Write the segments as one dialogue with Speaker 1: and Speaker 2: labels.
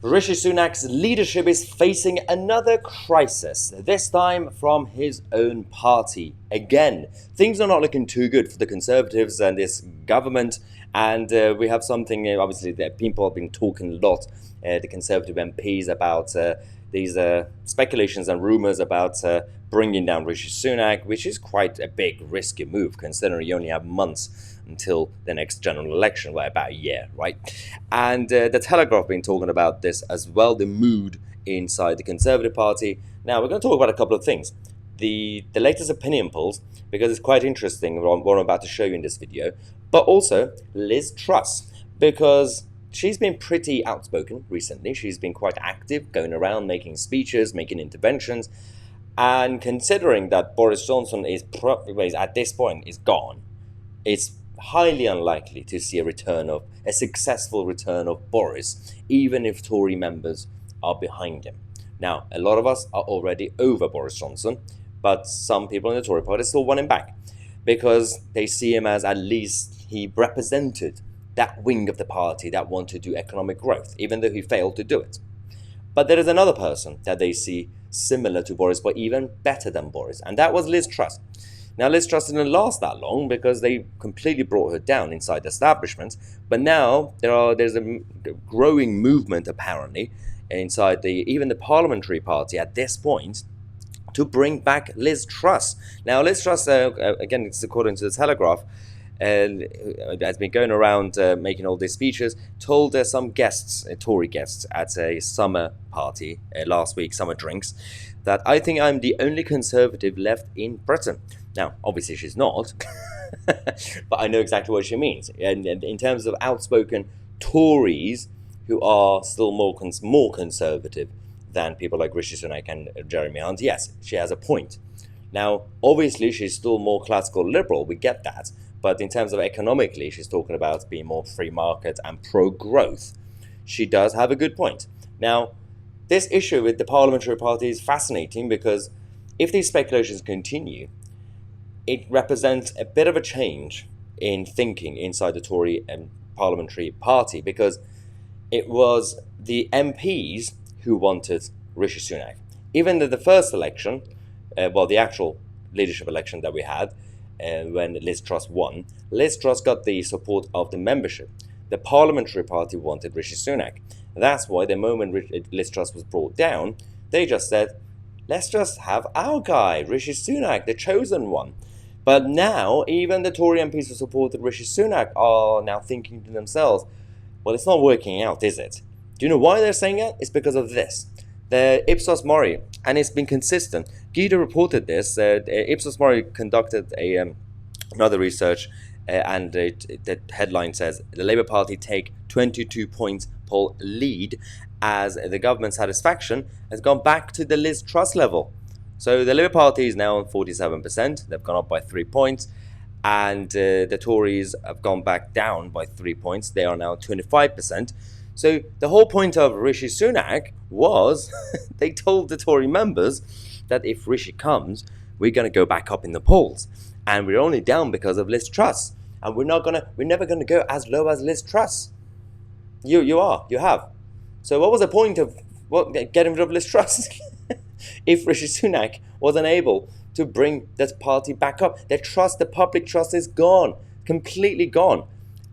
Speaker 1: Rishi Sunak's leadership is facing another crisis, this time from his own party. Again, things are not looking too good for the Conservatives and this government, and we have something, obviously, that people have been talking a lot, the Conservative MPs, about these speculations and rumours about bringing down Rishi Sunak, which is quite a big, risky move, considering you only have months until the next general election, well, about a year, right? And the Telegraph been talking about this as well, the mood inside the Conservative Party. Now, we're going to talk about a couple of things. The latest opinion polls, because it's quite interesting what I'm about to show you in this video, but also Liz Truss, because she's been pretty outspoken recently. She's been quite active, going around making speeches, making interventions, and considering that Boris Johnson is probably, at this point, is gone, it's highly unlikely to see a successful return of Boris, even if Tory members are behind him. Now, a lot of us are already over Boris Johnson, but some people in the Tory party still want him back because they see him as, at least he represented that wing of the party that wanted to do economic growth, even though he failed to do it. But there is another person that they see similar to Boris, but even better than Boris, and that was Liz Truss. Now, Liz Truss didn't last that long because they completely brought her down inside the establishment. But now there's a growing movement, apparently, inside even the parliamentary party at this point to bring back Liz Truss. Now, Liz Truss, again, it's according to the Telegraph, has been going around making all these speeches, told some guests, Tory guests, at a summer party last week, summer drinks, that I think I'm the only Conservative left in Britain. Now, obviously she's not, but I know exactly what she means. And in terms of outspoken Tories who are still more conservative than people like Rishi Sunak and Jeremy Hunt, yes, she has a point. Now, obviously she's still more classical liberal, we get that, but in terms of economically, she's talking about being more free market and pro-growth. She does have a good point. Now, this issue with the parliamentary party is fascinating because if these speculations continue, it represents a bit of a change in thinking inside the Tory parliamentary party, because it was the MPs who wanted Rishi Sunak. Even in the first election, the actual leadership election that we had, when Liz Truss won, Liz Truss got the support of the membership. The parliamentary party wanted Rishi Sunak. That's why the moment Liz Truss was brought down, they just said, let's just have our guy, Rishi Sunak, the chosen one. But now, even the Tory MPs who supported Rishi Sunak are now thinking to themselves, well, it's not working out, is it? Do you know why they're saying it? It's because of this. The Ipsos Mori, and it's been consistent. GETTR reported this. Ipsos Mori conducted another research, and the headline says, the Labour Party take 22 points poll lead as the government satisfaction has gone back to the Liz Truss level. So the Labour Party is now on 47%. They've gone up by 3 points. And the Tories have gone back down by 3 points. They are now 25%. So the whole point of Rishi Sunak was they told the Tory members that if Rishi comes, we're going to go back up in the polls. And we're only down because of Liz Truss. And we're never going to go as low as Liz Truss. You have. So what was the point of getting rid of Liz Truss? If Rishi Sunak was unable to bring this party back up, the public trust is gone, completely gone.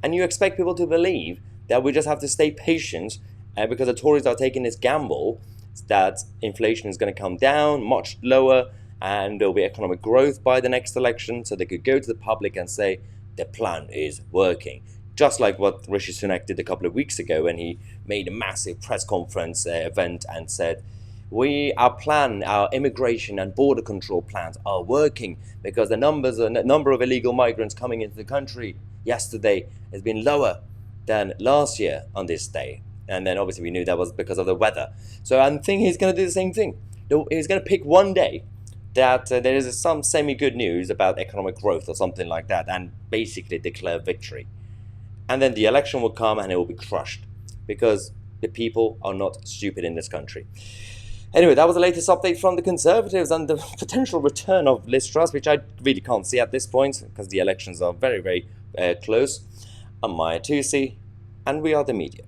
Speaker 1: And you expect people to believe that we just have to stay patient because the Tories are taking this gamble that inflation is going to come down much lower and there'll be economic growth by the next election, so they could go to the public and say the plan is working. Just like what Rishi Sunak did a couple of weeks ago when he made a massive press conference event and said, our immigration and border control plans are working because the number of illegal migrants coming into the country yesterday has been lower than last year on this day. And then obviously we knew that was because of the weather. So I think he's going to do the same thing. He's going to pick one day that there is some semi-good news about economic growth or something like that and basically declare victory. And then the election will come and it will be crushed because the people are not stupid in this country. Anyway, that was the latest update from the Conservatives and the potential return of Liz Truss, which I really can't see at this point because the elections are very, very close. I'm Mahyar Tousi, and we are the media.